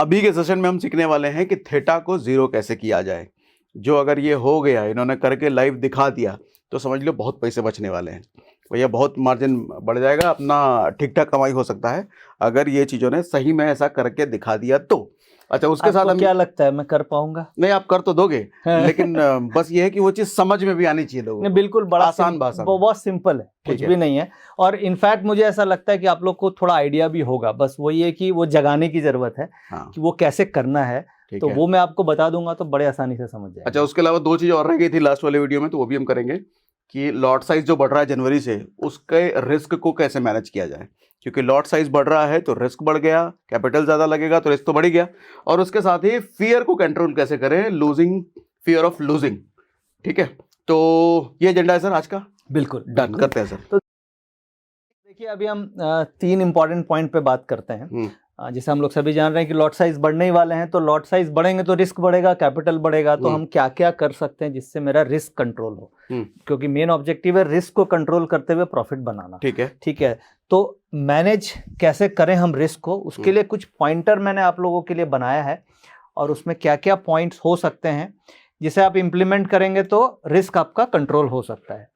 अभी के सेशन में हम सीखने वाले हैं कि थीटा को जीरो कैसे किया जाए। जो अगर ये हो गया, इन्होंने करके लाइव दिखा दिया, तो समझ लो बहुत पैसे बचने वाले हैं भैया, बहुत मार्जिन बढ़ जाएगा, अपना ठीक ठाक कमाई हो सकता है अगर ये चीज़ों ने सही में ऐसा करके दिखा दिया तो। अच्छा, उसके साथ आपको क्या लगता है मैं कर पाऊंगा? नहीं, आप कर तो दोगे लेकिन बस ये है कि वो चीज़ समझ में भी आनी चाहिए लोगों को। बिल्कुल, बड़ा आसान भाषा में। बहुत सिंपल है, कुछ भी नहीं है। और इनफैक्ट मुझे ऐसा लगता है कि आप लोग को थोड़ा आइडिया भी होगा, बस वही है कि वो जगाने की जरूरत है। हाँ। कि वो कैसे करना है, तो वो मैं आपको बता दूंगा तो बड़े आसानी से समझ जाएगा। अच्छा, उसके अलावा दो चीज़ और रह गई थी लास्ट वाले वीडियो में, तो वो भी हम करेंगे कि लॉट साइज जो बढ़ रहा है जनवरी से, उसके रिस्क को कैसे मैनेज किया जाए। क्योंकि लॉट साइज बढ़ रहा है तो रिस्क बढ़ गया, कैपिटल ज़्यादा लगेगा तो रिस्क तो बढ़ ही गया। और उसके साथ ही फियर को कंट्रोल कैसे करें, लूजिंग, फियर ऑफ लूजिंग। ठीक है, तो ये एजेंडा है सर आज का। बिल्कुल डन करते हैं सर। तो देखिए, अभी हम 3 इंपॉर्टेंट पॉइंट पे बात करते हैं। जैसे हम लोग सभी जान रहे हैं कि लॉट साइज बढ़ने ही वाले हैं, तो लॉट साइज बढ़ेंगे तो रिस्क बढ़ेगा, कैपिटल बढ़ेगा, तो हम क्या क्या कर सकते हैं जिससे मेरा रिस्क कंट्रोल हो। क्योंकि मेन ऑब्जेक्टिव है रिस्क को कंट्रोल करते हुए प्रॉफिट बनाना। ठीक है, तो मैनेज कैसे करें हम रिस्क को, उसके लिए कुछ पॉइंटर मैंने आप लोगों के लिए बनाया है, और उसमें क्या क्या पॉइंट्स हो सकते हैं जिसे आप इंप्लीमेंट करेंगे तो रिस्क आपका कंट्रोल हो सकता है।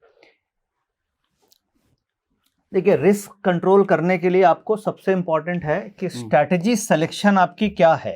देखिए, रिस्क कंट्रोल करने के लिए आपको सबसे इंपॉर्टेंट है कि स्ट्रैटेजी सिलेक्शन आपकी क्या है।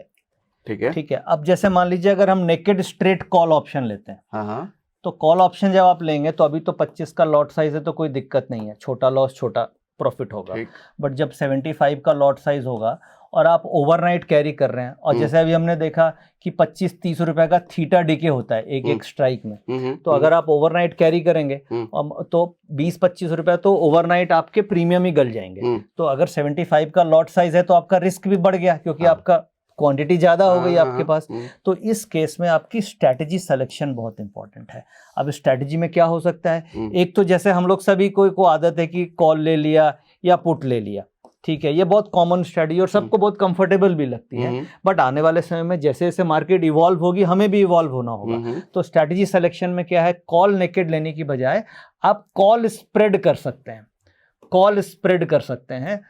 ठीक है, अब जैसे मान लीजिए अगर हम नेकेड स्ट्रेट कॉल ऑप्शन लेते हैं, तो कॉल ऑप्शन जब आप लेंगे तो अभी तो 25 का लॉट साइज है तो कोई दिक्कत नहीं है, छोटा लॉस छोटा प्रॉफिट होगा। बट जब 75 का लॉट साइज होगा और आप ओवरनाइट कैरी कर रहे हैं, और जैसे अभी हमने देखा कि 25-30 रुपए का थीटा डीके होता है एक स्ट्राइक में, तो अगर आप ओवरनाइट कैरी करेंगे तो 20-25 रुपए तो ओवरनाइट आपके प्रीमियम ही गल जाएंगे। तो अगर 75 का लॉट साइज है तो आपका रिस्क भी बढ़ गया, क्योंकि आपका क्वांटिटी ज्यादा हो गई आपके पास। तो इस केस में आपकी स्ट्रैटेजी सिलेक्शन बहुत इंपॉर्टेंट है। अब स्ट्रैटेजी में क्या हो सकता है, एक तो जैसे हम लोग सभी को आदत है कि कॉल ले लिया या पुट ले लिया। ठीक है, ये बहुत कॉमन स्ट्रैटेजी और सबको बहुत कंफर्टेबल भी लगती है। बट आने वाले समय में जैसे जैसे मार्केट इवॉल्व होगी, हमें भी इवॉल्व होना होगा। तो स्ट्रैटेजी सिलेक्शन में क्या है, कॉल नेकेड लेने की बजाय आप कॉल स्प्रेड कर सकते हैं। कॉल स्प्रेड कर सकते हैं।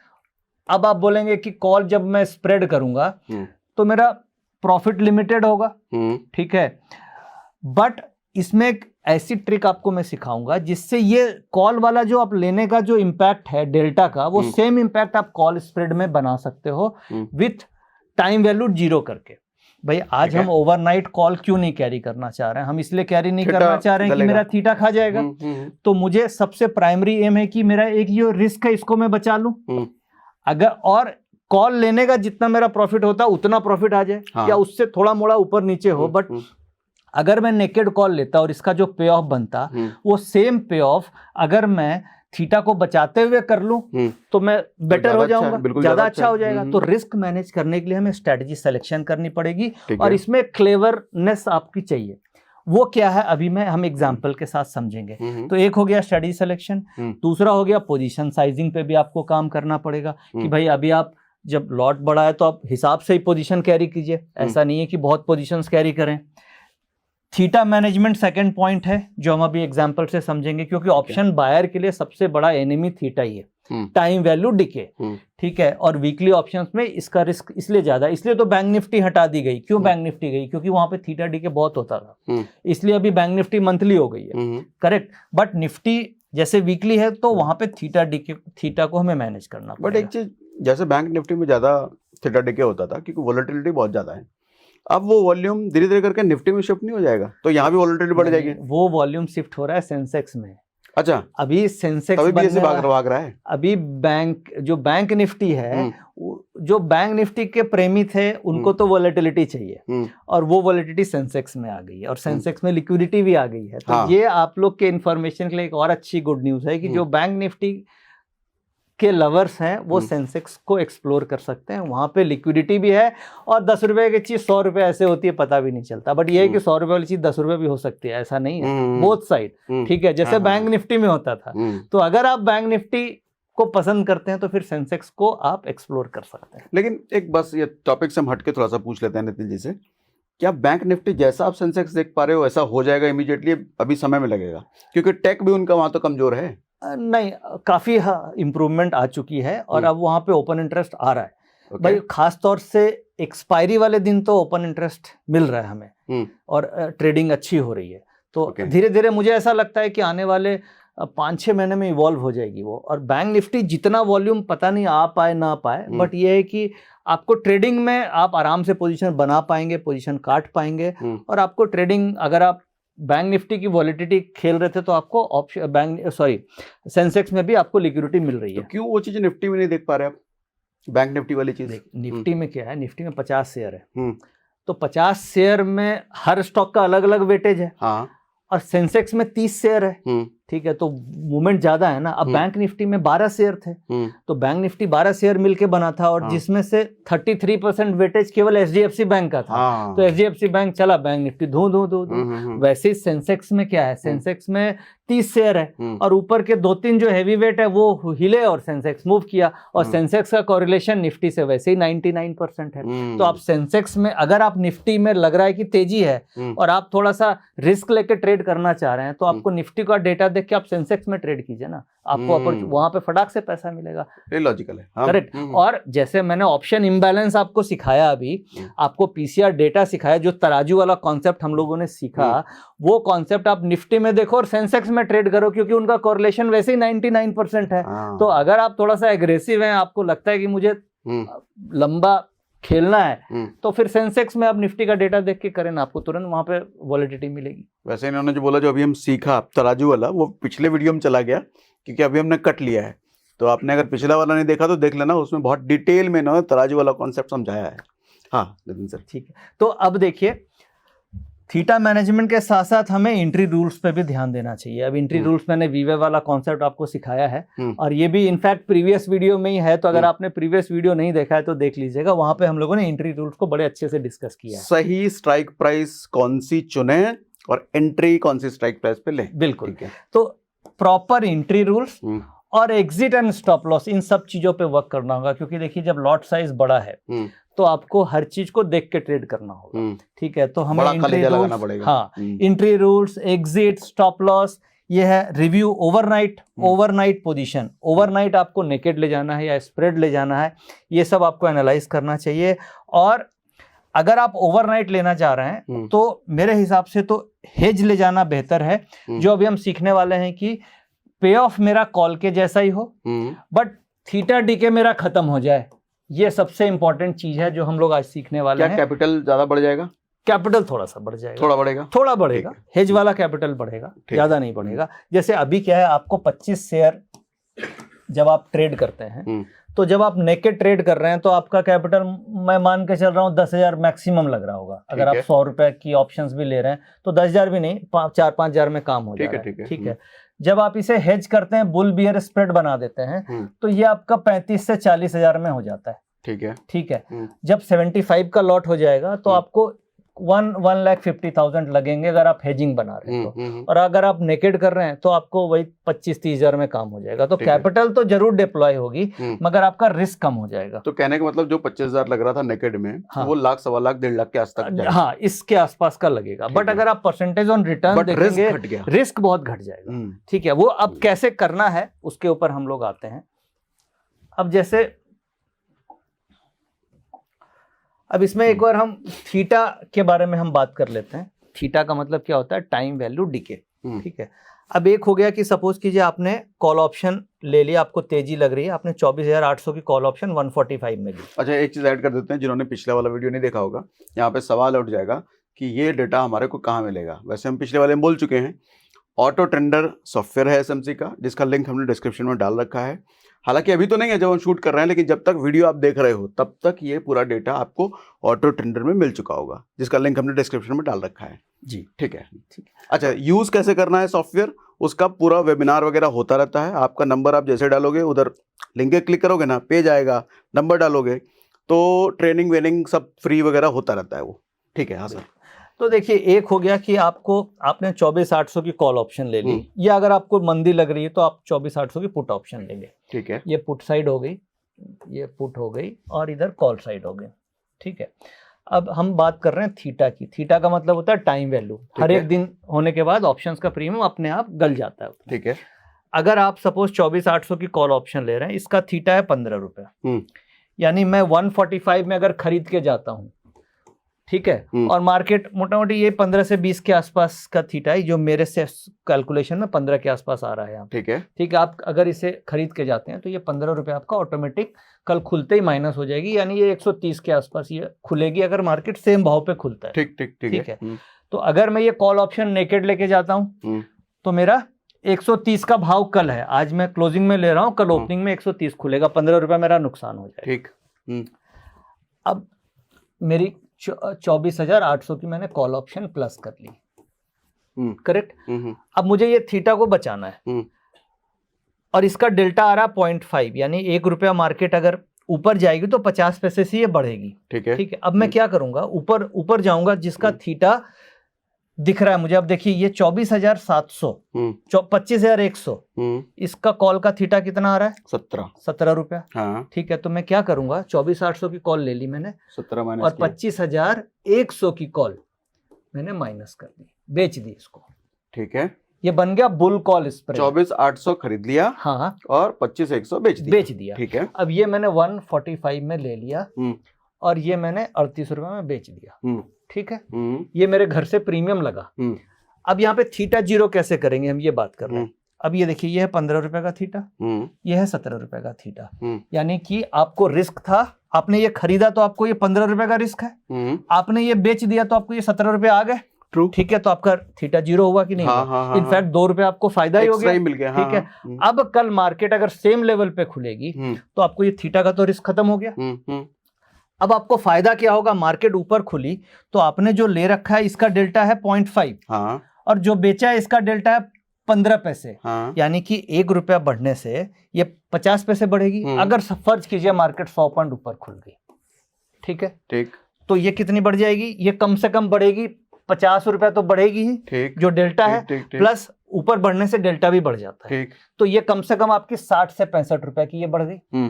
अब आप बोलेंगे कि कॉल जब मैं स्प्रेड करूंगा तो मेरा प्रॉफिट लिमिटेड होगा। ठीक है, बट इसमें एक ऐसी ट्रिक आपको मैं सिखाऊंगा जिससे ये कॉल वाला जो आप लेने का जो इम्पैक्ट है डेल्टा का, वो सेम इम्पैक्ट आप कॉल स्प्रेड में बना सकते हो विथ टाइम वैल्यू 0 करके। भाई आज हम ओवरनाइट कॉल क्यों नहीं कैरी करना चाह रहे हैं, हम इसलिए कैरी नहीं करना चाह रहे हैं कि मेरा थीटा खा जाएगा। तो मुझे सबसे प्राइमरी एम है कि मेरा एक ये रिस्क है इसको मैं बचा लूं, अगर और कॉल लेने का जितना मेरा प्रॉफिट होता है उतना प्रॉफिट आ जाए, या उससे थोड़ा मोड़ा ऊपर नीचे हो। बट अगर मैं नेकेड कॉल लेता और इसका जो पे ऑफ बनता, वो सेम पे ऑफ अगर मैं थीटा को बचाते हुए कर लूं तो मैं बेटर हो जाऊंगा, ज्यादा अच्छा हो जाएगा। तो रिस्क मैनेज करने के लिए हमें स्ट्रेटजी सिलेक्शन करनी पड़ेगी, और इसमें क्लेवरनेस आपकी चाहिए। वो क्या है अभी हम एग्जांपल के साथ समझेंगे। तो एक हो गया स्ट्रेटजी सिलेक्शन, दूसरा हो गया पोजीशन साइजिंग पे भी आपको काम करना पड़ेगा कि भाई अभी आप जब लॉट बढ़ा है तो आप हिसाब से ही पोजीशन कैरी कीजिए, ऐसा नहीं है कि बहुत पोजीशंस कैरी करें। थीटा मैनेजमेंट सेकंड पॉइंट है जो हम अभी एग्जांपल से समझेंगे, क्योंकि ऑप्शन बायर के लिए सबसे बड़ा एनिमी थीटा ही है, टाइम वैल्यू डिके। ठीक है, और वीकली ऑप्शंस में इसका रिस्क इसलिए ज्यादा, इसलिए तो बैंक निफ्टी हटा दी गई। क्यों बैंक निफ्टी गई, क्योंकि वहां पे थीटा डीके बहुत होता था, इसलिए अभी बैंक निफ्टी मंथली हो गई है। करेक्ट, बट निफ्टी जैसे वीकली है तो वहां पे थीटा को हमें मैनेज करना पड़ेगा। बट एक चीज, जैसे बैंक निफ्टी में ज्यादा थीटा डीके होता था क्योंकि वोलेटिलिटी बहुत ज्यादा है, अब वो वॉल्यूम धीरे धीरे करके निफ्टी में शिफ्ट नहीं हो जाएगा, तो यहाँ भी वॉलेटिलिटी बढ़ जाएगी। वो वॉल्यूम शिफ्ट हो रहा है सेंसेक्स में। अच्छा, अभी सेंसेक्स भाग रहा है। अभी बैंक निफ्टी है, जो बैंक निफ्टी के प्रेमी थे उनको तो वॉलेटिलिटी चाहिए, और वो वॉलेटिलिटी सेंसेक्स में आ गई है, और सेंसेक्स में लिक्विडिटी भी आ गई है। तो ये आप लोग के इंफॉर्मेशन के लिए एक और अच्छी गुड न्यूज है कि जो बैंक निफ्टी के लवर्स हैं वो सेंसेक्स को एक्सप्लोर कर सकते हैं, वहां पे लिक्विडिटी भी है, और 10 रुपए की चीज 100 रुपए ऐसे होती है पता भी नहीं चलता। बट ये है कि 100 रुपए वाली चीज 10 रुपए भी हो सकती है, ऐसा नहीं है, बोथ साइड। ठीक है, जैसे बैंक निफ्टी में होता था। तो अगर आप बैंक निफ्टी को पसंद करते हैं तो फिर सेंसेक्स को आप एक्सप्लोर कर सकते हैं। लेकिन एक बस ये टॉपिक से हम हटके थोड़ा सा पूछ लेते हैं नितिन जी से, क्या बैंक निफ्टी जैसा आप सेंसेक्स देख पा रहे हो ऐसा हो जाएगा इमीडिएटली, अभी समय में लगेगा? क्योंकि टेक भी उनका वहां तो कमजोर है। नहीं, काफी इम्प्रूवमेंट आ चुकी है, और अब वहां पे ओपन इंटरेस्ट आ रहा है। भाई खास तौर से एक्सपायरी वाले दिन तो ओपन इंटरेस्ट मिल रहा है हमें और ट्रेडिंग अच्छी हो रही है। तो धीरे धीरे मुझे ऐसा लगता है कि आने वाले 5-6 महीने में इवॉल्व हो जाएगी वो। और बैंक निफ्टी जितना वॉल्यूम पता नहीं आ पाए ना पाए, बट ये है कि आपको ट्रेडिंग में आप आराम से पोजीशन बना पाएंगे, पोजीशन काट पाएंगे। और आपको ट्रेडिंग, अगर आप बैंक निफ्टी की वॉलिडिटी खेल रहे थे तो आपको ऑप्शन सेंसेक्स में भी आपको लिक्विडिटी मिल रही है। तो क्यों वो चीज निफ्टी में नहीं देख पा रहे आप, बैंक निफ्टी वाली चीज? निफ्टी में क्या है, निफ्टी में 50 शेयर है, तो 50 शेयर में हर स्टॉक का अलग अलग वेटेज है। हाँ। और सेंसेक्स में 30 शेयर है, ठीक है, तो मूवमेंट ज्यादा है ना। अब बैंक निफ्टी में 12 शेयर थे, तो बैंक निफ्टी 12 शेयर मिलके बना था, और जिसमें से 33% वेटेज केवल एचडीएफसी बैंक का था। तो एचडीएफसी बैंक चला, बैंक निफ्टी धू। वैसे ही सेंसेक्स में क्या है, सेंसेक्स में 30 शेयर है, और ऊपर के 2-3 जो हैवी वेट है वो हिले और सेंसेक्स मूव किया। और सेंसेक्स का कोरिलेशन निफ्टी से वैसे ही 99% है। तो आप सेंसेक्स में, अगर आप निफ्टी में लग रहा है कि तेजी है और आप थोड़ा सा रिस्क लेके ट्रेड करना चाह रहे हैं, तो आपको निफ्टी का डेटा देख के आप सेंसेक्स में ट्रेड कीजिए ना, आपको वहां पे फटाक से पैसा मिलेगा। ये लॉजिकल है, करेक्ट। और जैसे मैंने ऑप्शन इम्बैलेंस आपको सिखाया, अभी आपको पीसीआर डेटा सिखाया, जो तराजू वाला कॉन्सेप्ट हम लोगों ने सीखा, वो कॉन्सेप्ट आप निफ्टी में देखो और सेंसेक्स में ट्रेड करो, क्योंकि उनका कोरिलेशन वैसे ही 99% है। तो अगर आप थोड़ा सा एग्रेसिव हैं, आपको लगता है कि मुझे लंबा खेलना है, तो फिर सेंसेक्स में आप निफ्टी का डेटा देख के करें ना, आपको तुरंत वहां पे वॉलिडिटी मिलेगी। वैसे इन्होंने जो बोला, जो अभी हम सीखा तराजू वाला, वो पिछले वीडियो में चला गया, क्योंकि अभी हमने कट लिया है। तो आपने अगर पिछला वाला नहीं देखा तो देख लेना, उसमें बहुत डिटेल में इन्होंने तराजू वाला कॉन्सेप्ट समझाया है। हाँ नितिन सर, ठीक है। तो अब देखिए, थीटा मैनेजमेंट के साथ साथ हमें एंट्री रूल्स पे भी ध्यान देना चाहिए। अब एंट्री रूल्स मैंने वीवे वाला कॉन्सेप्ट आपको सिखाया है, और ये भी इनफैक्ट प्रीवियस वीडियो में ही है, तो अगर आपने प्रीवियस वीडियो नहीं देखा है तो देख लीजिएगा, वहां पे हम लोगों ने एंट्री रूल्स को बड़े अच्छे से डिस्कस किया है। सही स्ट्राइक प्राइस कौन सी चुने और एंट्री कौन सी स्ट्राइक प्राइस पे ले, बिल्कुल। तो प्रॉपर एंट्री रूल्स और एग्जिट एंड स्टॉप लॉस, इन सब चीजों पे वर्क करना होगा, क्योंकि देखिए जब लॉट साइज बड़ा है तो आपको हर चीज को देख के ट्रेड करना होगा, ठीक है। तो हमें एंट्री रूल्स, हाँ, entry rules, exit, stop loss, ये है रिव्यू ओवरनाइट पोजीशन। ओवरनाइट आपको नेकेड ले जाना है या स्प्रेड ले जाना है, ये सब आपको एनालाइज करना चाहिए। और अगर आप ओवरनाइट लेना चाह रहे हैं तो मेरे हिसाब से तो हेज ले जाना बेहतर है, जो अभी हम सीखने वाले हैं कि पे ऑफ मेरा कॉल के जैसा ही हो, बट थीटा डीके मेरा खत्म हो जाए। ये सबसे इंपॉर्टेंट चीज है जो हम लोग आज सीखने वाले हैं। क्या कैपिटल ज्यादा बढ़ जाएगा? कैपिटल थोड़ा सा बढ़ जाएगा, थोड़ा बढ़ेगा। हेज वाला कैपिटल बढ़ेगा, ज्यादा नहीं बढ़ेगा। जैसे अभी क्या है, आपको 25 शेयर जब आप ट्रेड करते हैं, तो जब आप नेकेड ट्रेड कर रहे हैं तो आपका कैपिटल, मैं मान के चल रहा हूँ 10,000 मैक्सिमम लग रहा होगा। अगर आप 100 रुपए की ऑप्शंस भी ले रहे हैं तो 10,000 भी नहीं, 4-5 हजार में काम हो जाएगा, ठीक है। जब आप इसे हेज करते हैं, बुल बियर स्प्रेड बना देते हैं, तो ये आपका 35 से 40 हजार में हो जाता है, ठीक है। जब 75 का लॉट हो जाएगा तो आपको 1,50,000 लगेंगे अगर आप हेजिंग बना रहे हैं तो। और अगर आप नेकेड कर रहे हैं तो आपको वही 25-30 हजार में काम हो जाएगा। तो कैपिटल तो जरूर डिप्लॉय होगी, मगर आपका रिस्क कम हो जाएगा। तो कहने का मतलब जो 25,000 लग रहा था नेकेड में, हाँ, वो 1,00,000, 1.25 लाख, 1.5 लाख के आस तक जाएगा। हाँ, इसके आसपास का लगेगा। बट अगर आप परसेंटेज ऑन रिटर्न देखेंगे, रिस्क बहुत घट जाएगा, ठीक है। वो अब कैसे करना है उसके ऊपर हम लोग आते हैं। अब जैसे अब इसमें एक बार हम थीटा के बारे में हम बात कर लेते हैं। थीटा का मतलब क्या होता है? टाइम वैल्यू डीके, ठीक है। अब एक हो गया कि सपोज कीजिए आपने कॉल ऑप्शन ले लिया, आपको तेजी लग रही है, आपने 24,800 की कॉल ऑप्शन 145 में ली। अच्छा, एक चीज ऐड कर देते हैं, जिन्होंने पिछले वाला वीडियो नहीं देखा होगा, यहाँ पे सवाल उठ जाएगा कि ये डेटा हमारे को कहाँ मिलेगा। वैसे हम पिछले वाले में बोल चुके हैं, ऑटो ट्रेंडर सॉफ्टवेयर है एसएमसी का, जिसका लिंक हमने डिस्क्रिप्शन में डाल रखा है। हालांकि अभी तो नहीं है जब हम शूट कर रहे हैं, लेकिन जब तक वीडियो आप देख रहे हो तब तक ये पूरा डेटा आपको ऑटो ट्रेंडर में मिल चुका होगा, जिसका लिंक हमने डिस्क्रिप्शन में डाल रखा है जी, ठीक है। अच्छा, यूज कैसे करना है सॉफ्टवेयर, उसका पूरा वेबिनार वगैरह होता रहता है। आपका नंबर आप जैसे डालोगे, उधर लिंक क्लिक करोगे ना, पेज आएगा, नंबर डालोगे तो ट्रेनिंग वेनिंग सब फ्री वगैरह होता रहता है वो, ठीक है। हाँ सर। तो देखिए, एक हो गया कि आपने 24,800 की कॉल ऑप्शन ले ली, या अगर आपको मंदी लग रही है तो आप 24,800 की पुट ऑप्शन लेंगे, ठीक है। ये पुट साइड हो गई, ये पुट हो गई, और इधर कॉल साइड हो गई, ठीक है। अब हम बात कर रहे हैं थीटा की। थीटा का मतलब होता है टाइम वैल्यू। हर एक दिन होने के बाद ऑप्शंस का प्रीमियम अपने आप गल जाता है, ठीक है। अगर आप सपोज 24,800 की कॉल ऑप्शन ले रहे हैं, इसका थीटा है 15 रुपए, यानी मैं 145 में अगर खरीद के जाता हूँ, ठीक है, और मार्केट मोटा मोटी ये 15 से 20 के आसपास का थीटा है, जो मेरे से कैलकुलेशन में 15 के आसपास आ रहा है यहाँ। ठीक है, ठीक है। आप अगर इसे खरीद के जाते हैं तो ये 15 रुपए आपका ऑटोमेटिक कल खुलते ही माइनस हो जाएगी, यानी ये 130 के आसपास ये खुलेगी अगर मार्केट सेम भाव पे खुलता है। ठीक ठीक ठीक है। तो अगर मैं ये कॉल ऑप्शन नेकेड लेके जाता हूँ तो मेरा 130 का भाव कल है, आज मैं क्लोजिंग में ले रहा हूँ, कल ओपनिंग में 130 खुलेगा, 15 रुपए मेरा नुकसान हो जाएगा। ठीक। अब मेरी 24,800 की मैंने कॉल ऑप्शन प्लस कर ली, करेक्ट। अब मुझे ये थीटा को बचाना है और इसका डेल्टा आ रहा 0.5, यानी 1 रुपया मार्केट अगर ऊपर जाएगी तो 50 पैसे से ये बढ़ेगी। ठीक है। अब मैं क्या करूंगा, ऊपर जाऊंगा, जिसका थीटा दिख रहा है मुझे। अब देखिए ये 24,700, 25,100, इसका कॉल का थीटा कितना आ रहा है? 17 रुपया। हाँ। ठीक है, तो मैं क्या करूंगा, 24,800 की कॉल ले ली मैंने, 17 माइनस और 25,100 की कॉल मैंने माइनस कर दी, बेच दी इसको। ठीक है, ये बन गया बुल कॉल स्प्रेड। 24,800 खरीद लिया, हाँ, और 25,100 बेच दिया। ठीक है। अब ये मैंने 145 में ले लिया और ये मैंने 38 रुपए में बेच दिया। ठीक है, ये मेरे घर से प्रीमियम लगा। अब यहाँ पे थीटा जीरो कैसे करेंगे, हम ये बात कर रहे हैं। अब ये देखिए, ये है 15 रुपए का थीटा, ये है 17 रुपए का थीटा, यानी कि आपको रिस्क था, आपने ये खरीदा तो आपको ये 15 रुपए का रिस्क है, आपने ये बेच दिया तो आपको ये 17 रुपए आ गए। ट्रू। ठीक है, तो आपका थीटा जीरो हुआ कि नहीं? इनफैक्ट 2 रुपए आपको फायदा ही हो गया, मिल गया। ठीक है। अब कल मार्केट अगर सेम लेवल पे खुलेगी तो आपको ये थीटा का तो रिस्क खत्म हो गया। अब आपको फायदा क्या होगा, मार्केट ऊपर खुली तो आपने जो ले रखा है इसका डेल्टा है 0.5, हाँ, और जो बेचा है इसका डेल्टा है 15 पैसे, हाँ, यानी कि 1 रुपया बढ़ने से ये 50 पैसे बढ़ेगी। अगर फर्ज कीजिए मार्केट 100 पॉइंट ऊपर खुल गई, ठीक है, ठीक, तो ये कितनी बढ़ जाएगी? ये कम से कम बढ़ेगी 50 रुपया तो बढ़ेगी ही, जो डेल्टा है, प्लस ऊपर बढ़ने से डेल्टा भी बढ़ जाता है, तो ये कम से कम आपकी 60 से 65 रुपए की ये बढ़ गई।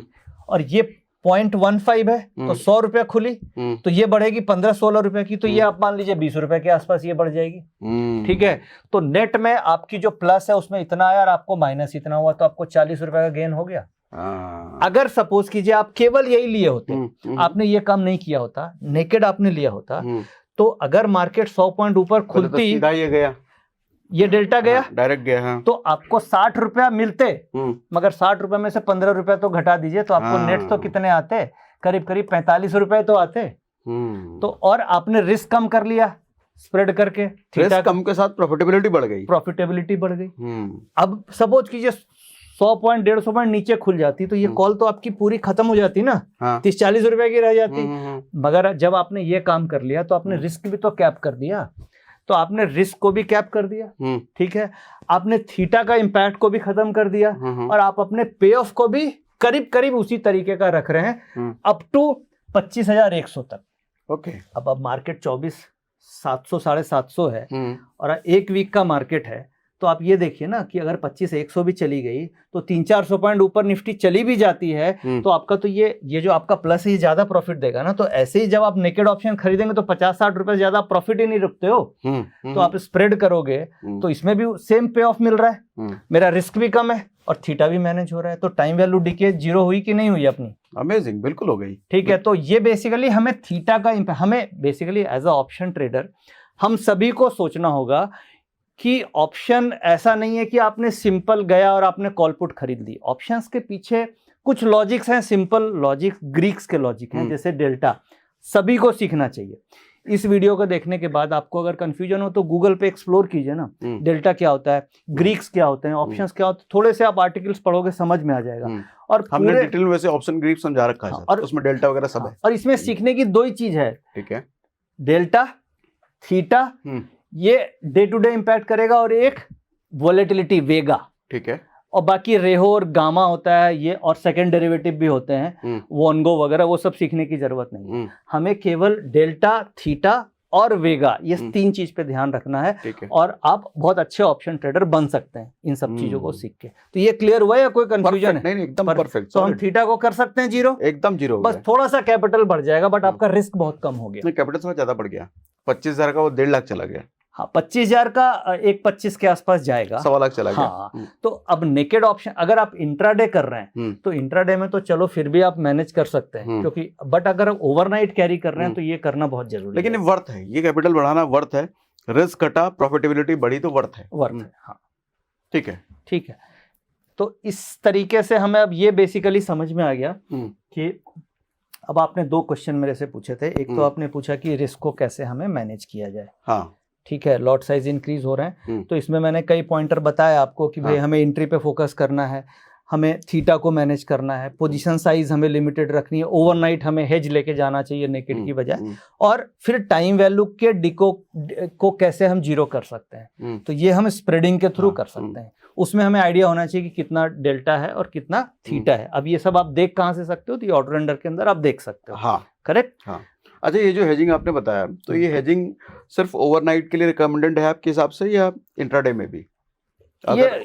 और ये 0.15 है तो 100 रुपया खुली, तो ये बढ़ेगी 15-16 रुपए की, तो ये आप मान लीजिए 20 रुपए के आसपास ये बढ़ जाएगी। ठीक है, तो नेट में आपकी जो प्लस है उसमें इतना आया और आपको माइनस इतना हुआ, तो आपको 40 रुपए का गेन हो गया। अगर सपोज कीजिए आप केवल यही लिए होते, आपने ये काम नहीं किया होता, नेकेड आपने लिया होता, तो अगर मार्केट 100 पॉइंट ऊपर खुलती, तो सीधा ये गया, ये डेल्टा गया, डायरेक्ट गया, हाँ, तो आपको 60 रुपया मिलते, मगर 60 रुपए में से 15 रुपया तो घटा दीजिए, तो आपको नेट तो कितने आते? करीब 45 रुपए तो आते। तो और आपने रिस्क कम कर लिया स्प्रेड करके, रिस्क कम के साथ प्रॉफिटेबिलिटी बढ़ गई। अब सपोज कीजिए 100 पॉइंट 150 पॉइंट नीचे खुल जाती तो ये कॉल तो आपकी पूरी खत्म हो जाती ना, 30-40 रुपए की रह जाती। मगर जब आपने ये काम कर लिया तो आपने रिस्क भी तो कैप कर दिया, तो आपने रिस्क को भी कैप कर दिया। ठीक है, आपने थीटा का इंपैक्ट को भी खत्म कर दिया, और आप अपने पे ऑफ को भी करीब करीब उसी तरीके का रख रहे हैं, अप टू 25,100 तक। ओके, अब मार्केट 24,700 750 है और 1 वीक का मार्केट है, तो आप ये देखिए ना कि अगर 25,100 भी चली गई तो 300-400 पॉइंट ऊपर निफ्टी चली भी जाती है, तो आपका तो ये जो आपका प्लस है ये ज्यादा प्रॉफिट देगा ना। तो ऐसे ही जब आप नेकेड ऑप्शन खरीदेंगे तो 50-60 रुपए ज्यादा प्रॉफिट ही नहीं रखते हो, तो आप स्प्रेड करोगे तो इसमें भी सेम पे ऑफ मिल रहा है, मेरा रिस्क भी कम है और थीटा भी मैनेज हो रहा है, तो टाइम वैल्यू डीके जीरो हुई कि नहीं हुई अपनी? अमेजिंग, बिल्कुल हो गई। ठीक है, तो ये बेसिकली हमें थीटा का इम्पैक्ट, हमें basically as a option trader हम सभी को सोचना होगा कि ऑप्शन ऐसा नहीं है कि आपने सिंपल गया और आपने कॉल पुट खरीद ली। ऑप्शंस के पीछे कुछ लॉजिक्स हैं, सिंपल लॉजिक्स, ग्रीक्स के लॉजिक हैं, जैसे डेल्टा, सभी को सीखना चाहिए। इस वीडियो को देखने के बाद आपको अगर कंफ्यूजन हो तो गूगल पे एक्सप्लोर कीजिए ना, डेल्टा क्या होता है, ग्रीक्स क्या होते हैं, ऑप्शंस क्या होते हैं, थोड़े से आप आर्टिकल्स पढ़ोगे समझ में आ जाएगा। और हमने डिटेल में वैसे ऑप्शन ग्रीक समझा रखा है, और उसमें डेल्टा वगैरह सब है। और इसमें सीखने की 2 ही चीज है, ठीक है, डेल्टा, थीटा, ये डे टू डे इंपैक्ट करेगा, और एक वोलेटिलिटी वेगा, ठीक है, और बाकी रेहो और गामा होता है ये, और सेकंड डेरिवेटिव भी होते हैं, वोनगो वगैरह, वो सब सीखने की जरूरत नहीं है। हमें केवल डेल्टा, थीटा और वेगा, ये 3 चीज पे ध्यान रखना है, और आप बहुत अच्छे ऑप्शन ट्रेडर बन सकते हैं इन सब चीजों को सीख के। तो ये क्लियर हुआ या कोई कंफ्यूजन है? नहीं, एकदम परफेक्ट। तो हम थीटा को कर सकते हैं जीरो, एकदम जीरो, बस थोड़ा सा कैपिटल बढ़ जाएगा, बट आपका रिस्क बहुत कम हो गया। कैपिटल थोड़ा ज्यादा बढ़ गया, 25,000 का वो 1.5 लाख चला गया। हाँ 25,000 का 1.25 के आसपास जाएगा, 1.25 लाख चला गया। हाँ तो अब नेकेड ऑप्शन अगर आप इंट्राडे कर रहे हैं तो इंट्राडे में तो चलो फिर भी आप मैनेज कर सकते हैं, क्योंकि बट अगर आप ओवरनाइट कैरी कर रहे हैं तो ये करना बहुत जरूरी है। लेकिन वर्थ है, ये कैपिटल बढ़ाना वर्थ है, रिस्क घटा प्रॉफिटेबिलिटी बढ़ी तो वर्थ है। हाँ ठीक है, ठीक है। तो इस तरीके से हमें अब ये बेसिकली समझ में आ गया कि अब आपने 2 क्वेश्चन मेरे से पूछे थे। एक तो आपने पूछा कि रिस्क को कैसे हमें मैनेज किया जाए। हाँ ठीक है, लॉट साइज इंक्रीज हो रहे हैं तो इसमें मैंने कई पॉइंटर बताए आपको कि भाई हमें एंट्री पे फोकस करना है, हमें थीटा को मैनेज करना है, पोजीशन साइज हमें लिमिटेड रखनी है, ओवरनाइट हमें हेज लेके जाना चाहिए नेकेड की बजाय, और फिर टाइम वैल्यू के डिको को कैसे हम जीरो कर सकते हैं। तो ये हम स्प्रेडिंग के थ्रू कर सकते हैं। उसमें हमें आइडिया होना चाहिए कि कितना डेल्टा है और कितना थीटा है। अब ये सब आप देख कहाँ से सकते हो, तो ये ऑटो रेंडर के अंदर आप देख सकते हो। हाँ करेक्ट। हाँ। अच्छा, ये जो हेजिंग आपने बताया, तो ये हेजिंग सिर्फ ओवरनाइट के लिए रिकमेंडेड है आपके हिसाब से या इंट्राडे में भी?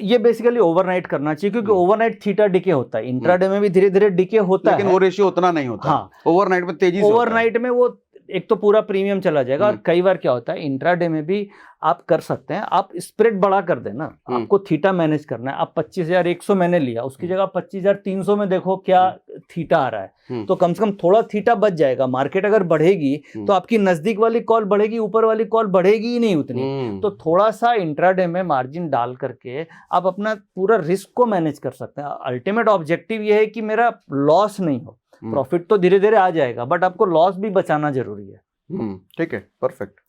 ये बेसिकली ओवरनाइट करना चाहिए, क्योंकि ओवरनाइट थीटा डिके होता है, इंट्राडे में भी धीरे धीरे डिके होता है, लेकिन वो रेशियो उतना नहीं होता। हाँ, ओवरनाइट में तेजी से होता है। ओवरनाइट में वो एक तो पूरा प्रीमियम चला जाएगा, और कई बार क्या होता है इंट्राडे में भी आप कर सकते हैं, आप स्प्रेड बड़ा कर देना, आपको थीटा मैनेज करना है। आप 25,100 मैंने लिया, उसकी जगह 25,300 में देखो क्या थीटा आ रहा है, तो कम से कम थोड़ा थीटा बच जाएगा। मार्केट अगर बढ़ेगी तो आपकी नजदीक वाली कॉल बढ़ेगी, ऊपर वाली कॉल बढ़ेगी ही नहीं उतनी। तो थोड़ा सा इंट्राडे में मार्जिन डाल करके आप अपना पूरा रिस्क को मैनेज कर सकते हैं। अल्टीमेट ऑब्जेक्टिव ये है कि मेरा लॉस नहीं हो, प्रॉफिट तो धीरे धीरे आ जाएगा, बट आपको लॉस भी बचाना जरूरी है। ठीक है, परफेक्ट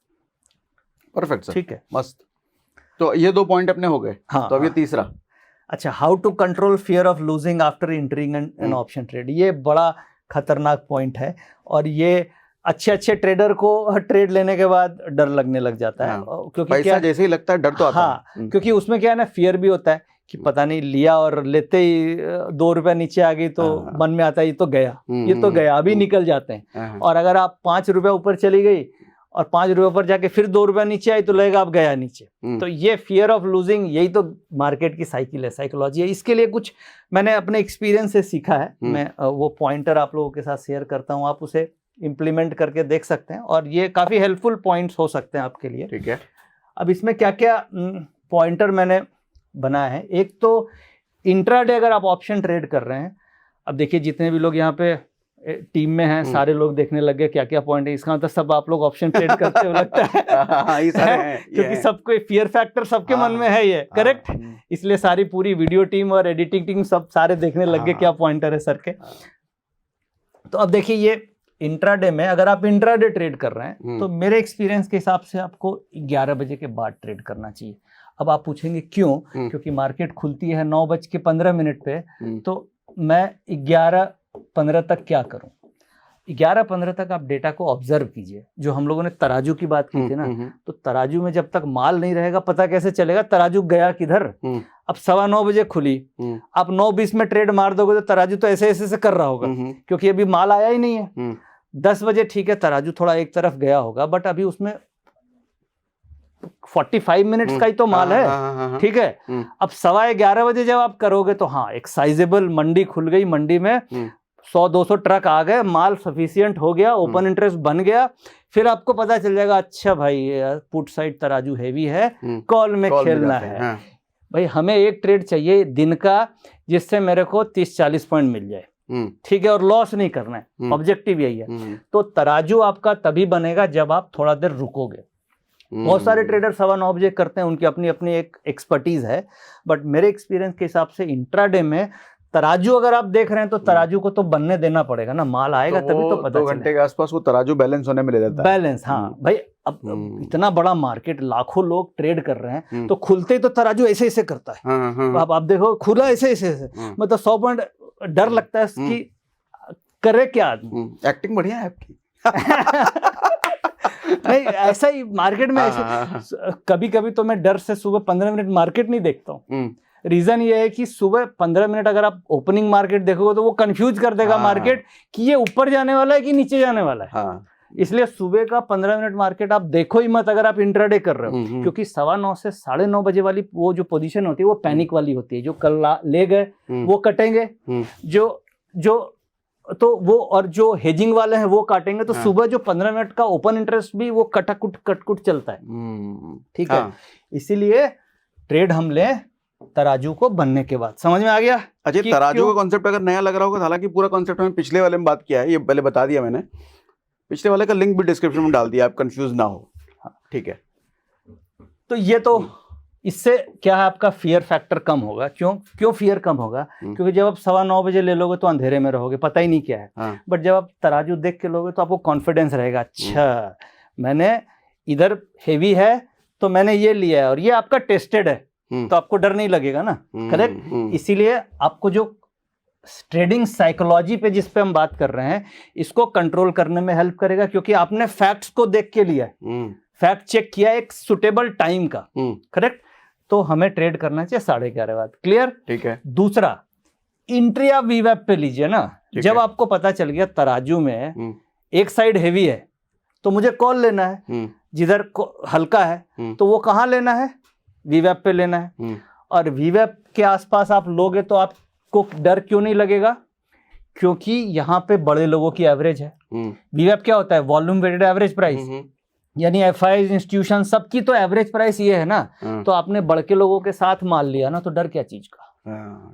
परफेक्ट सर, ठीक है, मस्त। तो ये 2 पॉइंट अपने हो गए। हाँ, तो अब ये तीसरा। अच्छा, how to control fear of losing after entering an option trade. ये बड़ा खतरनाक पॉइंट है, और ये अच्छे ट्रेडर को ट्रेड लेने के बाद डर लगने लग जाता है। क्योंकि पैसा क्या जैसे ही लगता है डर तो आता है। क्योंकि उसमें क्या है ना, फियर भी होता है कि पता नहीं, लिया और लेते ही 2 रुपया नीचे आ गई तो मन में आता है ये तो गया, ये तो गया, अभी निकल जाते हैं। और अगर आप 5 रुपया ऊपर चली गई और 5 रुपये ऊपर जाके फिर 2 रुपया नीचे आई तो लगेगा आप गया नीचे। तो ये फियर ऑफ लूजिंग, यही तो मार्केट की साइकिल है, साइकोलॉजी है। इसके लिए कुछ मैंने अपने एक्सपीरियंस से सीखा है, मैं वो पॉइंटर आप लोगों के साथ शेयर करता हूँ, आप उसे इम्प्लीमेंट करके देख सकते हैं, और ये काफ़ी हेल्पफुल पॉइंट्स हो सकते हैं आपके लिए। ठीक है। अब इसमें क्या क्या पॉइंटर मैंने बनाया है। एक तो इंट्राडे अगर आप ऑप्शन ट्रेड कर रहे हैं, अब देखिए जितने भी लोग यहाँ पे टीम में हैं सारे लोग देखने लग गए क्या क्या पॉइंट है, इसका मतलब सब आप लोग ऑप्शन ट्रेड करते हो लगता है। क्योंकि सबको फियर फैक्टर सबके मन में है ये, करेक्ट। इसलिए सारी पूरी वीडियो टीम और एडिटिंग टीम सब सारे देखने लग गए क्या पॉइंटर है सर के। तो अब देखिए ये इंट्राडे में अगर आप इंट्राडे ट्रेड कर रहे हैं तो मेरे एक्सपीरियंस के हिसाब से आपको 11 बजे के बाद ट्रेड करना चाहिए। अब आप पूछेंगे क्यों? क्योंकि मार्केट खुलती है 9:15 पे, तो मैं 11:15 तक क्या करूं? 11:15 तक आप डेटा को ऑब्जर्व कीजिए। जो हम लोगों ने तराजू की बात की थी ना, तो तराजू में जब तक माल नहीं रहेगा पता कैसे चलेगा तराजू गया किधर। अब 9:15 बजे खुली, आप 9:20 में ट्रेड मार दोगे तो तराजू तो ऐसे ऐसे से कर रहा होगा, क्योंकि अभी माल आया ही नहीं है। 10 बजे ठीक है तराजू थोड़ा एक तरफ गया होगा, बट अभी उसमें 45 मिनट्स का ही तो माल है, ठीक है। अब 11:15 बजे जब आप करोगे तो हाँ, एक साइजेबल मंडी खुल गई, मंडी में 100-200 ट्रक आ गए, माल सफिशिएंट हो गया, ओपन इंटरेस्ट बन गया। फिर आपको पता चल जाएगा अच्छा भाई पुट साइड तराजू हैवी है, कॉल में खेलना है। भाई हमें एक ट्रेड चाहिए दिन का जिससे मेरे को 30-40 पॉइंट मिल जाए, ठीक है, और लॉस नहीं करना है, ऑब्जेक्टिव यही है। तो तराजू आपका तभी बनेगा जब आप थोड़ा देर रुकोगे। बहुत सारे ट्रेडर 9:15 बजे करते हैं, उनकी अपनी अपनी एक एक्सपर्टीज है, बट मेरे एक्सपीरियंस के हिसाब से इंट्राडे में तराजू अगर आप देख रहे हैं तो तराजू को तो बनने देना पड़ेगा ना, माल आएगा तभी तो पता 2 घंटे के आसपास वो तराजू बैलेंस होने में ले जाता है। बैलेंस, हाँ भाई। अब इतना बड़ा मार्केट, लाखों लोग ट्रेड कर रहे हैं, तो खुलते ही तो तराजू ऐसे ऐसे करता है। अब आप देखो खुला ऐसे ऐसे मतलब 100 पॉइंट, डर लगता है कि करे क्या आदमी। एक्टिंग बढ़िया है आपकी। नहीं, ऐसा ही मार्केट में ऐसे कभी कभी तो मैं डर से सुबह 15 मिनट मार्केट नहीं देखता हूँ। रीजन ये है कि सुबह 15 मिनट अगर आप ओपनिंग मार्केट देखोगे तो वो कंफ्यूज कर देगा मार्केट कि ये ऊपर जाने वाला है कि नीचे जाने वाला है। इसलिए सुबह का 15 मिनट मार्केट आप देखो ही मत अगर आप इंट्राडे कर रहे हो, क्योंकि 9:15 से 9:30 बजे वाली वो जो पोजीशन होती है वो पैनिक वाली होती है। जो कल ले गए वो कटेंगे, जो तो वो और जो हेजिंग वाले हैं वो काटेंगे तो सुबह जो 15 मिनट का ओपन इंटरेस्ट भी वो कटकुट चलता है, ठीक है। इसीलिए ट्रेड हम ले तराजू को बनने के बाद। समझ में आ गया? अच्छा, तराजू का कॉन्सेप्ट अगर नया लग रहा होगा, हालांकि पूरा कॉन्सेप्ट हमें पिछले वाले में बात किया है, ये पहले बता दिया मैंने, पिछले वाले का लिंक भी डिस्क्रिप्शन में डाल दिया, आप कंफ्यूज ना हो, ठीक है। तो ये तो इससे क्या है, आपका फियर फैक्टर कम होगा। क्यों फियर कम होगा? क्योंकि जब आप 9:15 बजे ले लोगे तो अंधेरे में रहोगे, पता ही नहीं क्या है। बट जब आप तराजू देख के लोगे तो आपको कॉन्फिडेंस रहेगा, अच्छा मैंने इधर हेवी है तो मैंने ये लिया है और ये आपका टेस्टेड है, तो आपको डर नहीं लगेगा ना, करेक्ट। इसीलिए आपको जो ट्रेडिंग साइकोलॉजी पे जिस पे हम बात कर रहे हैं, इसको कंट्रोल करने में हेल्प करेगा, क्योंकि आपने फैक्ट्स को देख के लिया है, फैक्ट चेक किया एक सुटेबल टाइम का, करेक्ट। तो हमें ट्रेड करना चाहिए 11:30 बाद, क्लियर, ठीक है। दूसरा, इंट्री आप वीवैप पे लीजिए ना। जब आपको पता चल गया तराजू में एक साइड हेवी है तो मुझे कॉल लेना है, जिधर हल्का है तो वो कहाँ लेना है, वीवैप पे लेना है। और वीवैप के आसपास आप लोगे तो आपको डर क्यों नहीं लगेगा? क्योंकि यहाँ पे बड़े लोगों की एवरेज है। वीवैप क्या होता है? वॉल्यूम वेटेड एवरेज प्राइस, यानी एफआई इंस्टीट्यूशन सबकी तो एवरेज प्राइस ये है ना। तो आपने बड़ के लोगों के साथ माल लिया ना, तो डर क्या चीज का,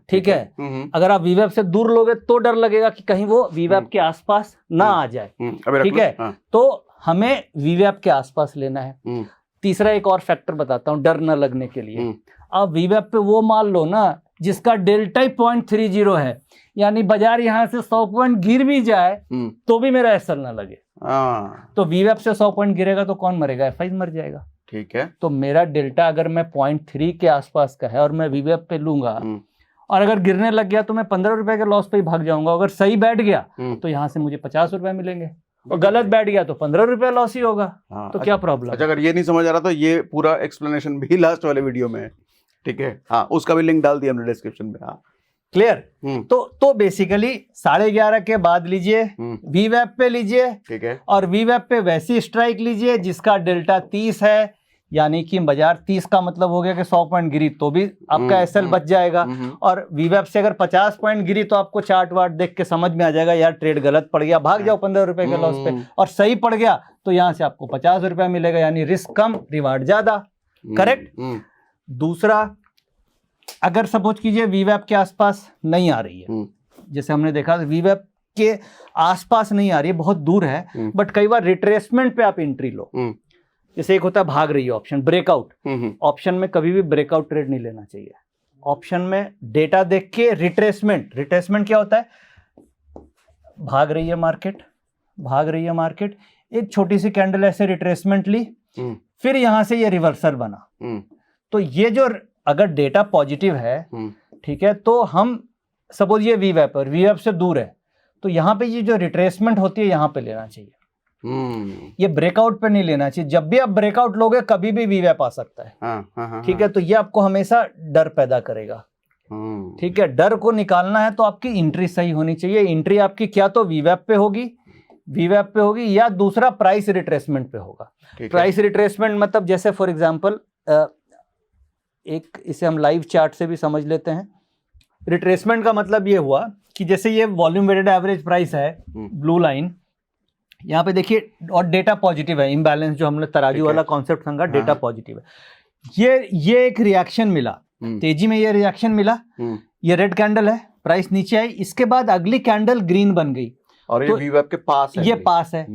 ठीक है। अगर आप वीवैप से दूर लोगे तो डर लगेगा कि कहीं वो वीवैप के आसपास ना आ जाए, ठीक है। तो हमें वीवैप के आसपास लेना है। तीसरा एक और फैक्टर बताता हूँ डर न लगने के लिए। आप वीवैप पे वो माल लो ना जिसका डेल्टा 0.30 है, यानी बाजार यहाँ से 100 पॉइंट गिर भी जाए तो भी मेरा एसएल ना लगे। तो वीवैप से 100 पॉइंट गिरेगा तो कौन मरेगा? एफआई मर जाएगा, ठीक है। तो मेरा डेल्टा अगर मैं 0.3 के आसपास का है और मैं वीवैप पे लूंगा और अगर गिरने लग गया तो मैं 15 रुपए के लॉस पे ही भाग जाऊंगा। अगर सही बैठ गया तो यहाँ से मुझे 50 रुपए मिलेंगे, और गलत बैठ गया तो 15 रुपए लॉस ही होगा। तो क्या प्रॉब्लम? अच्छा, अगर ये नहीं समझ आ रहा तो ये पूरा एक्सप्लेनेशन भी लास्ट वाले वीडियो में है, ठीक है। हाँ, उसका भी लिंक डाल दिया हमने डिस्क्रिप्शन में। हाँ, क्लियर। तो बेसिकली 11:30 के बाद लीजिए, वीवैप पे लीजिए, ठीक है। और वीवैप पे वैसी स्ट्राइक लीजिए जिसका डेल्टा 30 है, यानी कि बाजार 30 का मतलब हो गया कि 100 पॉइंट गिरी तो भी आपका एसएल बच जाएगा। और वीवैप से अगर 50 पॉइंट गिरी तो आपको चार्ट वार्ट देख के समझ में आ जाएगा यार ट्रेड गलत पड़ गया, भाग जाओ 15 रुपए के लॉस पे। और सही पड़ गया तो यहाँ से आपको 50 रुपया मिलेगा, यानी रिस्क कम रिवार्ड ज्यादा, करेक्ट। दूसरा, अगर सपोज कीजिए वीवैप के आसपास नहीं आ रही है, जैसे हमने देखा वीवैप के आसपास नहीं आ रही है, बहुत दूर है, बट कई बार रिट्रेसमेंट पे आप एंट्री लो। जैसे एक होता है भाग रही है ऑप्शन, ब्रेकआउट। ऑप्शन में कभी भी ब्रेकआउट ट्रेड नहीं लेना चाहिए। ऑप्शन में डेटा देख के रिट्रेसमेंट क्या होता है? भाग रही है मार्केट, एक छोटी सी कैंडल ऐसे रिट्रेसमेंट ली, फिर यहां से ये रिवर्सल बना। तो ये जो अगर डेटा पॉजिटिव है, ठीक है, तो हम सपोज ये वीवैप से दूर है, तो यहाँ पे ये जो रिट्रेसमेंट होती है यहाँ पे लेना चाहिए, ये ब्रेकआउट पे नहीं लेना चाहिए। जब भी आप ब्रेकआउट लोगे कभी भी वीवैप आ सकता है, ठीक है। तो ये आपको हमेशा डर पैदा करेगा, ठीक है। डर को निकालना है तो आपकी एंट्री सही होनी चाहिए। एंट्री आपकी क्या तो वीवैप पे होगी या दूसरा प्राइस रिट्रेसमेंट पे होगा। प्राइस रिट्रेसमेंट मतलब जैसे फॉर एग्जांपल एक इसे हम लाइव चार्ट से भी समझ लेते हैं। रिट्रेसमेंट का मतलब ये हुआ कि जैसे ये वॉल्यूम वेटेड एवरेज प्राइस है, ब्लू लाइन यहाँ पे देखिए, और डेटा पॉजिटिव है, इम्बैलेंस जो हमने तराजू वाला कॉन्सेप्ट समझा, डेटा पॉजिटिव है। ये एक रिएक्शन मिला, तेजी में ये रिएक्शन मिला, ये रेड कैंडल है, प्राइस नीचे आई, इसके बाद अगली कैंडल ग्रीन बन गई और ये वीवैप के पास है, ये पास है,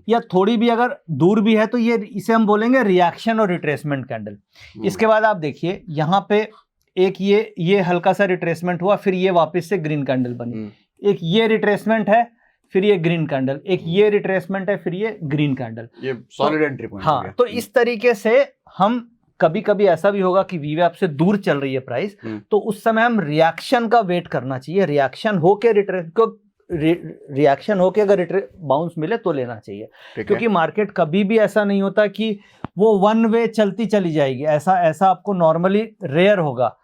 या थोड़ी भी अगर दूर भी है तो ये इसे हम बोलेंगे रिएक्शन और रिट्रेसमेंट कैंडल। इसके बाद आप देखिए यहाँ पे एक ये हल्का सा रिट्रेसमेंट हुआ, फिर ये वापस से ग्रीन कैंडल बनी। एक ये रिट्रेसमेंट है, फिर ये ग्रीन कैंडल, एक ये रिट्रेसमेंट है, फिर ये ग्रीन कैंडल, ये सॉलिड एंट्री पॉइंट। हाँ, तो इस तरीके से हम कभी कभी ऐसा भी होगा कि वीवैप से दूर चल रही है प्राइस, तो उस समय हम रिएक्शन का वेट करना चाहिए। रिएक्शन होके अगर बाउंस मिले तो लेना चाहिए, क्योंकि मार्केट कभी भी ऐसा नहीं होता कि वो वन वे चलती चली जाएगी। ऐसा आपको नॉर्मली रेयर होगा।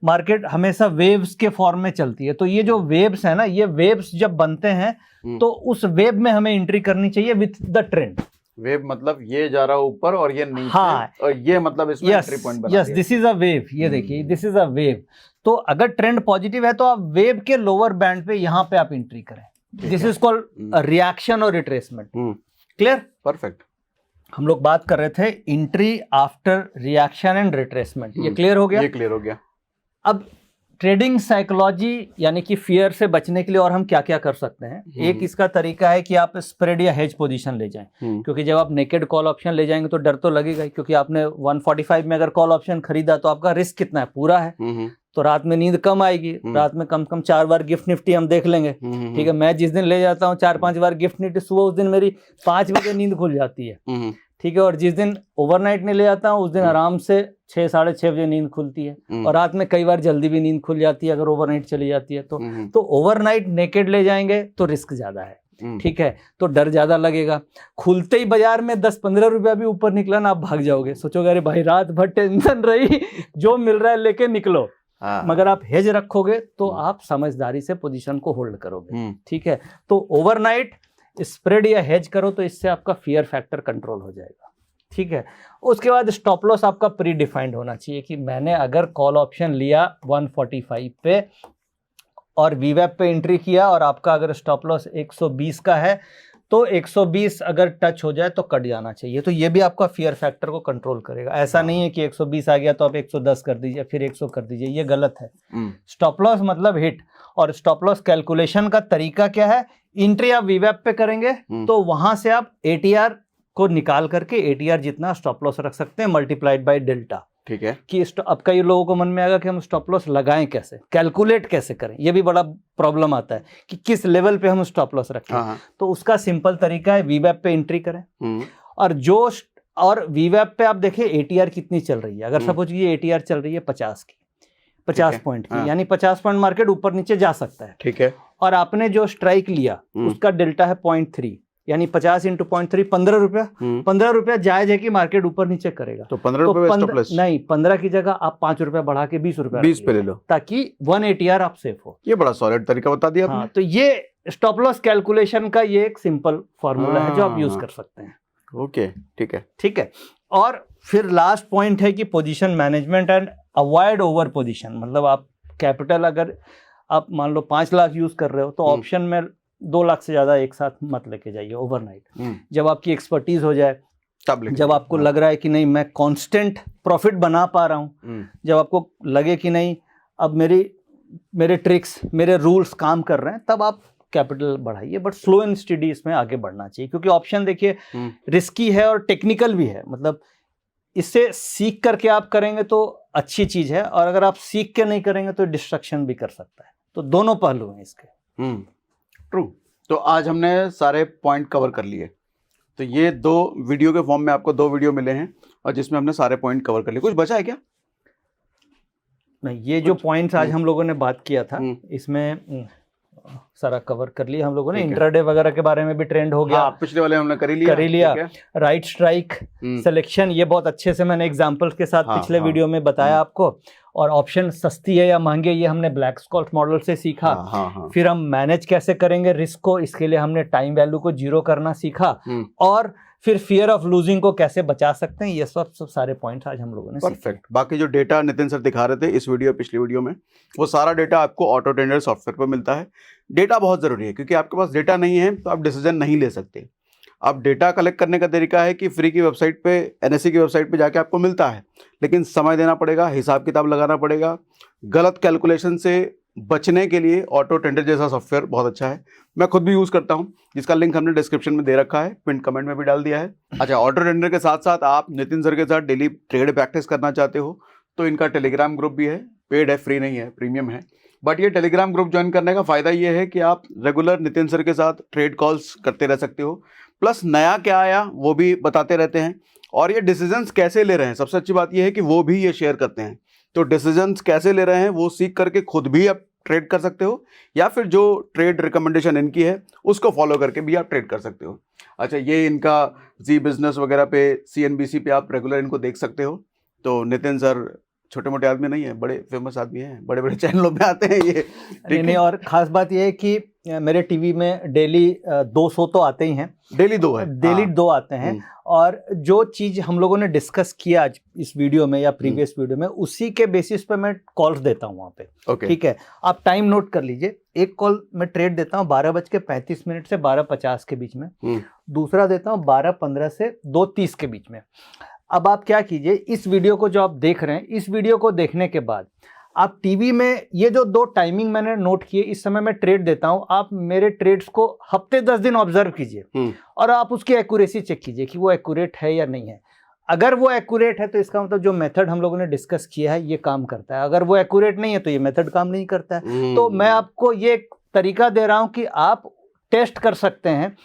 मार्केट हमेशा वेव्स के फॉर्म में चलती है। तो ये जो वेव्स है ना, ये वेव्स जब बनते हैं तो उस वेव में हमें एंट्री करनी चाहिए विथ द ट्रेंड। वेव मतलब ये जा रहा है ऊपर और ये नीचे, हाँ, और ये मतलब इसमें एंट्री पॉइंट बना दिया। दिस इज अ वेव, ये देखिए दिस इज अ वेव। तो अगर ट्रेंड पॉजिटिव है तो आप वेव के लोअर बैंड पे यहाँ पे आप एंट्री करें, दिस इज कॉल्ड रिएक्शन और रिट्रेसमेंट। क्लियर? परफेक्ट। हम लोग बात कर रहे थे entry after reaction and retracement, ये क्लियर हो गया? ये क्लियर हो गया। अब ट्रेडिंग साइकोलॉजी यानी कि फियर से बचने के लिए और हम क्या क्या कर सकते हैं, एक इसका तरीका है कि आप स्प्रेड या हेज पोजीशन ले जाएं, क्योंकि जब आप नेकेड कॉल ऑप्शन ले जाएंगे तो डर तो लगेगा ही, क्योंकि आपने 145 में अगर कॉल ऑप्शन खरीदा तो आपका रिस्क कितना है, पूरा है, तो रात में नींद कम आएगी, रात में कम से कम 4 बार गिफ्ट निफ्टी हम देख लेंगे। ठीक है, मैं जिस दिन ले जाता हूँ 4-5 बार गिफ्ट निफ्टी सुबह, उस दिन मेरी 5 बजे नींद खुल जाती है। ठीक है, और जिस दिन ओवरनाइट नहीं ले जाता हूँ उस दिन आराम से 6-6:30 बजे नींद खुलती है, और रात में कई बार जल्दी भी नींद खुल जाती है अगर ओवरनाइट चली जाती है तो ओवरनाइट नेकेड ले जाएंगे तो रिस्क ज्यादा है। ठीक है, तो डर ज्यादा लगेगा। खुलते ही बाजार में 10-15 रुपया भी ऊपर निकला ना, आप भाग जाओगे, सोचोगे अरे भाई रात भर टेंशन रही, जो मिल रहा है लेके निकलो। मगर आप हेज रखोगे तो आप समझदारी से पोजीशन को होल्ड करोगे। ठीक है, तो ओवरनाइट स्प्रेड या हेज करो तो इससे आपका फियर फैक्टर कंट्रोल हो जाएगा। ठीक है, उसके बाद स्टॉप लॉस आपका प्री डिफाइंड होना चाहिए कि मैंने अगर कॉल ऑप्शन लिया 145 पे और वीवैप पे एंट्री किया और आपका अगर स्टॉप लॉस 120 का है तो 120 अगर टच हो जाए तो कट जाना चाहिए। तो ये भी आपका फियर फैक्टर को कंट्रोल करेगा। ऐसा नहीं है कि 120 आ गया तो आप 110 कर दीजिए फिर 100 कर दीजिए, ये गलत है। स्टॉप लॉस मतलब हिट, और स्टॉप लॉस कैलकुलेशन का तरीका क्या है, एंट्री आप वीवैप पे करेंगे तो वहां से आप एटीआर को निकाल करके एटीआर जितना स्टॉप लॉस रख सकते हैं मल्टीप्लाइड बाय डेल्टा। ठीक है, कि अब कई लोगों को मन में आएगा कि हम स्टॉप लॉस लगाएं कैसे, कैलकुलेट कैसे करें, ये भी बड़ा प्रॉब्लम आता है कि किस लेवल पे हम स्टॉप लॉस रखें। तो उसका सिंपल तरीका है वीवैप पे एंट्री करें, और वीवैप पे आप देखिए एटीआर कितनी चल रही है। अगर सपोज ये एटीआर चल रही है 50 की, 50 पॉइंट की, यानी 50 पॉइंट मार्केट ऊपर नीचे जा सकता है। ठीक है, और आपने जो स्ट्राइक लिया उसका डेल्टा है 0.3, यानी 50 × 0.3 15 रुपया। 15 रुपया जायज है कि मार्केट ऊपर नीचे करेगा, तो 15 रुपये नहीं, 15 की जगह आप 5 रुपया बढ़ा के 20 रुपया 20 पे ले लो, ताकि 1 ATR आप सेफ हो। ये बड़ा सॉलिड तरीका बता दिया आपने। तो ये स्टॉप लॉस कैलकुलेशन का ये एक सिंपल फॉर्मूला है जो आप यूज कर सकते हैं। ओके, ठीक है, ठीक है। और फिर लास्ट पॉइंट है कि position management and avoid over position. मतलब आप कैपिटल अगर आप मान लो 5 लाख यूज कर रहे हो तो ऑप्शन में 2 लाख से ज्यादा एक साथ मत लेके जाइए ओवरनाइट। जब आपकी एक्सपर्टीज हो जाए, जब आपको लग रहा है कि नहीं मैं कांस्टेंट प्रॉफिट बना पा रहा हूँ, जब आपको लगे कि नहीं अब मेरे ट्रिक्स मेरे रूल्स काम कर रहे हैं, तब आप कैपिटल बढ़ाइए, बट स्लो एंड स्टडी इसमें आगे बढ़ना चाहिए। क्योंकि ऑप्शन देखिए रिस्की है और टेक्निकल भी है। मतलब इससे सीख करके आप करेंगे तो अच्छी चीज है, और अगर आप सीख के नहीं करेंगे तो डिस्ट्रक्शन भी कर सकता है। तो दोनों पहलू हैं इसके। ट्रू। तो आज हमने सारे पॉइंट कवर कर लिए। तो ये 2 वीडियो के फॉर्म में आपको 2 वीडियो मिले हैं, और जिसमें हमने सारे पॉइंट कवर कर लिए। कुछ बचा है क्या? नहीं, ये जो पॉइंट्स आज हम लोगों ने बात किया था इसमें सारा कवर कर लिया हम लोगों ने। इंट्राडे वगैरह के बारे में भी ट्रेंड हो गया। हाँ, पिछले वाले हमने कर ही लिया। राइट स्ट्राइक सिलेक्शन, ये बहुत अच्छे से मैंने एग्जांपल्स के साथ पिछले वीडियो में बताया आपको। और ऑप्शन सस्ती है या महंगे, ये हमने ब्लैक स्कॉट मॉडल से सीखा। फिर हम मैनेज कैसे करेंगे रिस्क को, इसके लिए हमने टाइम वैल्यू को 0 करना सीखा। और फिर फियर ऑफ लूजिंग को कैसे बचा सकते हैं, ये सब सारे पॉइंट्स आज हम लोगों ने परफेक्ट। बाकी जो डेटा नितिन सर दिखा रहे थे इस वीडियो पिछली वीडियो में, वो सारा डेटा आपको ऑटो ट्रेडर सॉफ्टवेयर पर मिलता है। डेटा बहुत ज़रूरी है, क्योंकि आपके पास डेटा नहीं है तो आप डिसीजन नहीं ले सकते। आप डेटा कलेक्ट करने का तरीका है कि फ्री की वेबसाइट पे, NSE की वेबसाइट पे जाके आपको मिलता है, लेकिन समय देना पड़ेगा, हिसाब किताब लगाना पड़ेगा। गलत कैलकुलेशन से बचने के लिए ऑटो टेंडर जैसा सॉफ्टवेयर बहुत अच्छा है। मैं खुद भी यूज़ करता हूं, जिसका लिंक हमने डिस्क्रिप्शन में दे रखा है, पिन कमेंट में भी डाल दिया है। अच्छा, ऑटो टेंडर के साथ साथ आप नितिन सर के साथ डेली ट्रेड प्रैक्टिस करना चाहते हो तो इनका टेलीग्राम ग्रुप भी है। पेड है, फ्री नहीं है, प्रीमियम है। बट ये टेलीग्राम ग्रुप ज्वाइन करने का फ़ायदा ये है कि आप रेगुलर नितिन सर के साथ ट्रेड कॉल्स करते रह सकते हो, प्लस नया क्या आया वो भी बताते रहते हैं, और ये डिसीजंस कैसे ले रहे हैं, सबसे अच्छी बात ये है कि वो भी ये शेयर करते हैं। तो डिसीजंस कैसे ले रहे हैं वो सीख करके खुद भी आप ट्रेड कर सकते हो, या फिर जो ट्रेड रिकमेंडेशन इनकी है उसको फॉलो करके भी आप ट्रेड कर सकते हो। अच्छा, ये इनका जी बिजनेस वगैरह पे, CNBC पे आप रेगुलर इनको देख सकते हो। तो नितिन सर छोटे मोटे आदमी नहीं है, बड़े फेमस आदमी हैं, बड़े बड़े चैनलों पे आते हैं ये। नहीं, और खास बात ये है कि मेरे टीवी में डेली 200 तो आते ही हैं, डेली 2 है, डेली 2 आते हैं। और जो चीज हम लोगों ने डिस्कस किया आज इस वीडियो में या प्रीवियस वीडियो में, उसी के बेसिस पे मैं कॉल्स देता हूँ वहाँ पे। ठीक है, आप टाइम नोट कर लीजिए। एक कॉल मैं ट्रेड देता हूँ 12:35 से 12:50 के बीच में, दूसरा देता हूँ 12:15 से 2:30 के बीच में। अब आप क्या कीजिए, इस वीडियो को जो आप देख रहे हैं, इस वीडियो को देखने के बाद आप टीवी में ये जो 2 टाइमिंग मैंने नोट किए, इस समय मैं ट्रेड देता हूं, आप मेरे ट्रेड्स को हफ्ते 10 दिन ऑब्जर्व कीजिए और आप उसकी एक्यूरेसी चेक कीजिए कि वो एक्यूरेट है या नहीं है। अगर वो एक्यूरेट है तो इसका मतलब जो मेथड हम लोगों ने डिस्कस किया है ये काम करता है, अगर वो एक्यूरेट नहीं है तो ये मेथड काम नहीं करता है। तो मैं आपको ये एक तरीका दे रहा हूं कि आप टेस्ट कर सकते हैं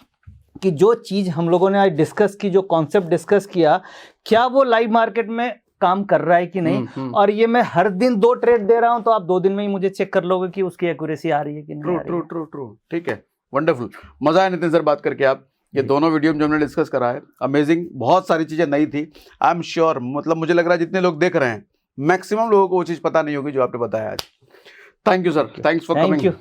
कि जो चीज हम लोगों ने आज डिस्कस की, जो कॉन्सेप्ट डिस्कस किया, क्या वो लाइव मार्केट में काम कर रहा है कि नहीं। और ये मैं हर दिन 2 ट्रेड दे रहा हूं, तो आप 2 दिन में ही मुझे चेक कर लोगे कि उसकी एक्यूरेसी आ रही है कि नहीं। ट्रू। ठीक है, वंडरफुल, मजा आया नितिन सर बात करके। आप ये दोनों वीडियो में जो हमने डिस्कस करा है, अमेजिंग, बहुत सारी चीजें नई थी। आई एम श्योर, मतलब मुझे लग रहा है जितने लोग देख रहे हैं, मैक्सिमम लोगों को वो चीज पता नहीं होगी जो आपने बताया आज। Thank you sir, thanks for coming.